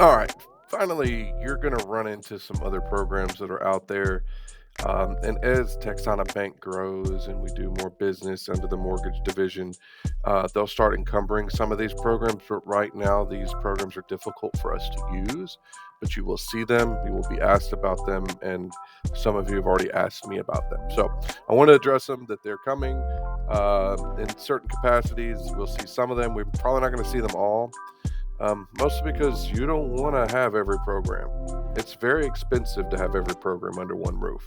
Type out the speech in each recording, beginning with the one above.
All right. Finally, you're going to run into some other programs that are out there. And as Texana Bank grows and we do more business under the mortgage division, they'll start encumbering some of these programs. But right now, these programs are difficult for us to use. But you will see them, you will be asked about them, and some of you have already asked me about them. So I want to address them that they're coming in certain capacities. We'll see some of them. We're probably not going to see them all. Mostly because you don't want to have every program. It's very expensive to have every program under one roof.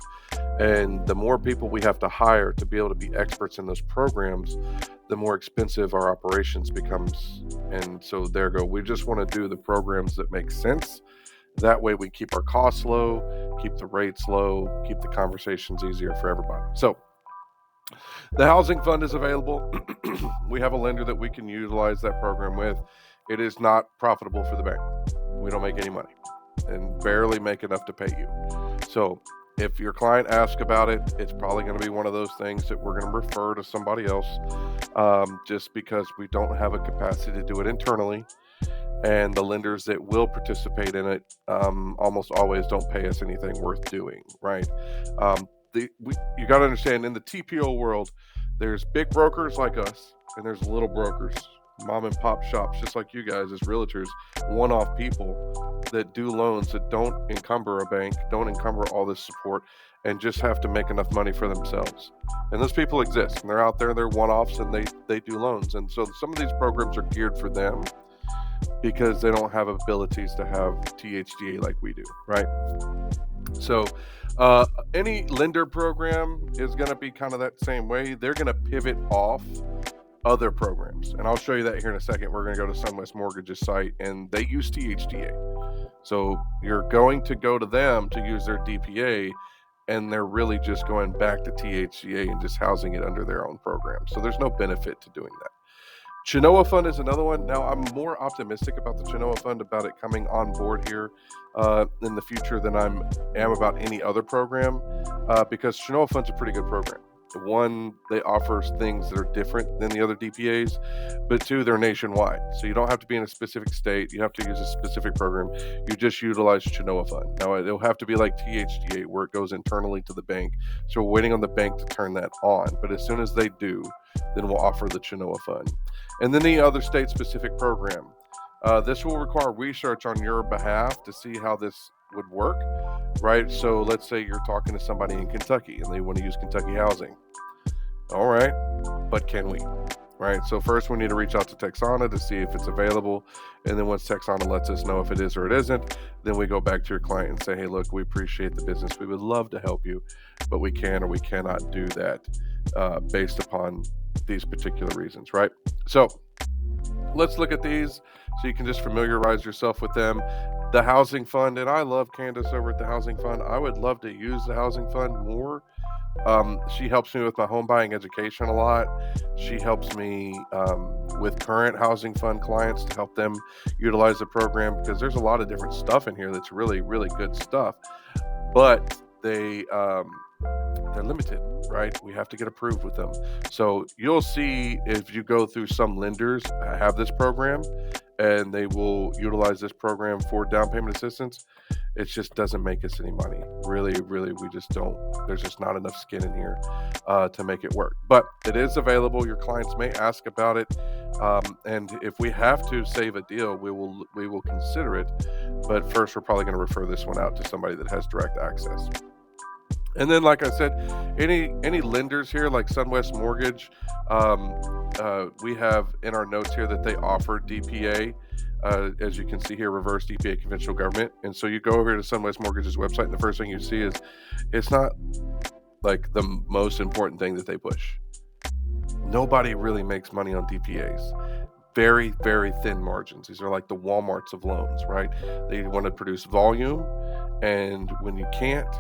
And the more people we have to hire to be able to be experts in those programs, the more expensive our operations becomes. And so there go. We just want to do the programs that make sense. That way we keep our costs low, keep the rates low, keep the conversations easier for everybody. So the housing fund is available. We have a lender that we can utilize that program with. It is not profitable for the bank. We don't make any money and barely make enough to pay you. So if your client asks about it, it's probably going to be one of those things that we're going to refer to somebody else, just because we don't have a capacity to do it internally. And the lenders that will participate in it almost always don't pay us anything worth doing, right? You got to understand, in the TPO world, there's big brokers like us, and there's little brokers, mom and pop shops, just like you guys as realtors, one-off people that do loans that don't encumber a bank, don't encumber all this support, and just have to make enough money for themselves. And those people exist, and they're out there, they're one-offs, and they do loans. And so some of these programs are geared for them because they don't have abilities to have THDA like we do, right? So any lender program is going to be kind of that same way. They're going to pivot off other programs, and I'll show you that here in a second. We're going to go to SunWest Mortgage's site, and they use THDA. So you're going to go to them to use their DPA, and they're really just going back to THDA and just housing it under their own program. So there's no benefit to doing that. Chenoa Fund is another one. Now, I'm more optimistic about the Chenoa Fund, about it coming on board here in the future than I am about any other program, because Chenoa Fund's a pretty good program. One, they offer things that are different than the other DPAs, but two, they're nationwide. So you don't have to be in a specific state. You have to use a specific program. You just utilize Chenoa Fund. Now, it'll have to be like THDA, where it goes internally to the bank. So we're waiting on the bank to turn that on. But as soon as they do, then we'll offer the Chenoa Fund. And then the other state-specific program. This will require research on your behalf to see how this would work, right? So let's say you're talking to somebody in Kentucky and they want to use Kentucky housing. All right, but can we? Right? So first we need to reach out to Texana to see if it's available. And then once Texana lets us know if it is or it isn't, then we go back to your client and say, hey, look, we appreciate the business. We would love to help you, but we can or we cannot do that based upon these particular reasons, right? So let's look at these so you can just familiarize yourself with them. The housing fund, and I love Candace over at the housing fund. I would love to use the housing fund more. She helps me with my home buying education a lot. She helps me with current housing fund clients to help them utilize the program, because there's a lot of different stuff in here that's really, really good stuff, but they're limited, right? We have to get approved with them. So you'll see, if you go through, some lenders have this program and they will utilize this program for down payment assistance. It just doesn't make us any money. Really, we just don't. There's just not enough skin in here to make it work. But it is available. Your clients may ask about it. And if we have to save a deal, we will consider it. But first, we're probably going to refer this one out to somebody that has direct access. And then, like I said, any lenders here like SunWest Mortgage, we have in our notes here that they offer DPA. As you can see here, reverse DPA conventional government. And so you go over here to SunWest Mortgage's website, and the first thing you see is it's not like the most important thing that they push. Nobody really makes money on DPAs. Very, very thin margins. These are like the Walmarts of loans, right? They want to produce volume, and when you can't,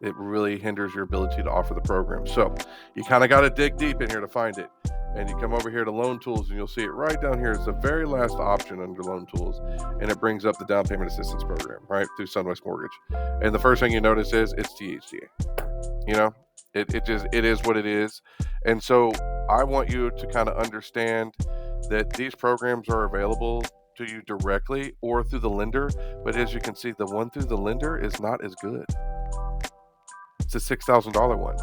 it really hinders your ability to offer the program. So you kind of got to dig deep in here to find it. And you come over here to Loan Tools, and you'll see it right down here. It's the very last option under Loan Tools, and it brings up the down payment assistance program, right, through SunWest Mortgage. And the first thing you notice is it's THDA. You know, it is what it is. And so I want you to kind of understand that these programs are available to you directly or through the lender, but as you can see, the one through the lender is not as good. It's a $6,000 one.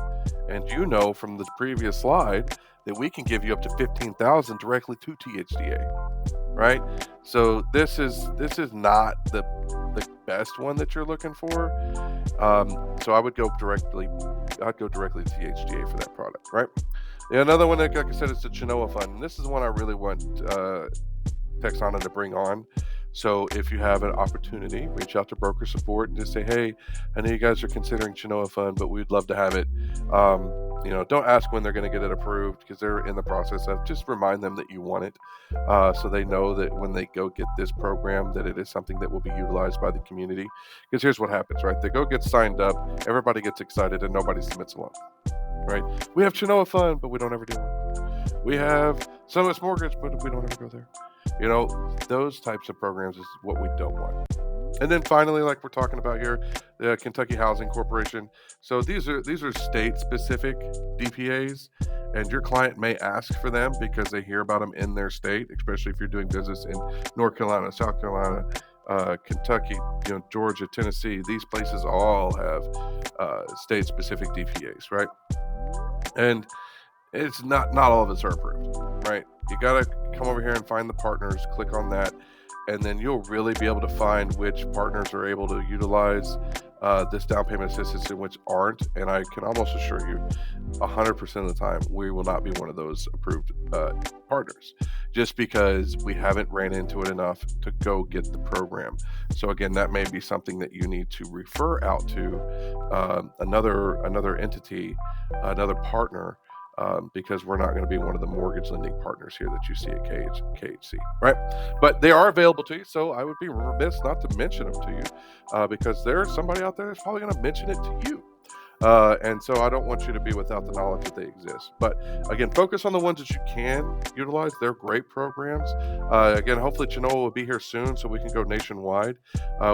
And you know from the previous slide that we can give you up to $15,000 directly to THDA, right? So this is not the best one that you're looking for. So I'd go directly to THDA for that product, right? Yeah, another one, like I said, is the Genoa Fund. And this is one I really want Texana to bring on. So if you have an opportunity, reach out to broker support and just say, hey, I know you guys are considering Genoa Fund, but we'd love to have it. Don't ask when they're going to get it approved because they're in the process of. Just remind them that you want it, so they know that when they go get this program, that it is something that will be utilized by the community. Because here's what happens, right? They go get signed up, everybody gets excited, and nobody submits a loan, right? We have Genoa Fund, but we don't ever do one. We have Summits Mortgage, but we don't ever go there. Those types of programs is what we don't want. And then finally, like we're talking about here, the Kentucky Housing Corporation. So these are state-specific DPAs, and your client may ask for them because they hear about them in their state, especially if you're doing business in North Carolina, South Carolina, Kentucky, Georgia, Tennessee. These places all have state-specific DPAs, right? And it's not all of us are approved, right? You gotta come over here and find the partners, click on that, and then you'll really be able to find which partners are able to utilize this down payment assistance and which aren't. And I can almost assure you 100% of the time we will not be one of those approved partners, just because we haven't ran into it enough to go get the program. So again, that may be something that you need to refer out to another entity, another partner, because we're not going to be one of the mortgage lending partners here that you see at KHC, right? But they are available to you, so I would be remiss not to mention them to you, because there's somebody out there that's probably going to mention it to you. And so I don't want you to be without the knowledge that they exist. But again, focus on the ones that you can utilize. They're great programs. Again, hopefully Genoa will be here soon so we can go nationwide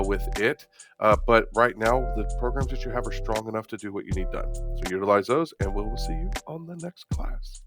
with it. But right now, the programs that you have are strong enough to do what you need done. So utilize those, and we will see you on the next class.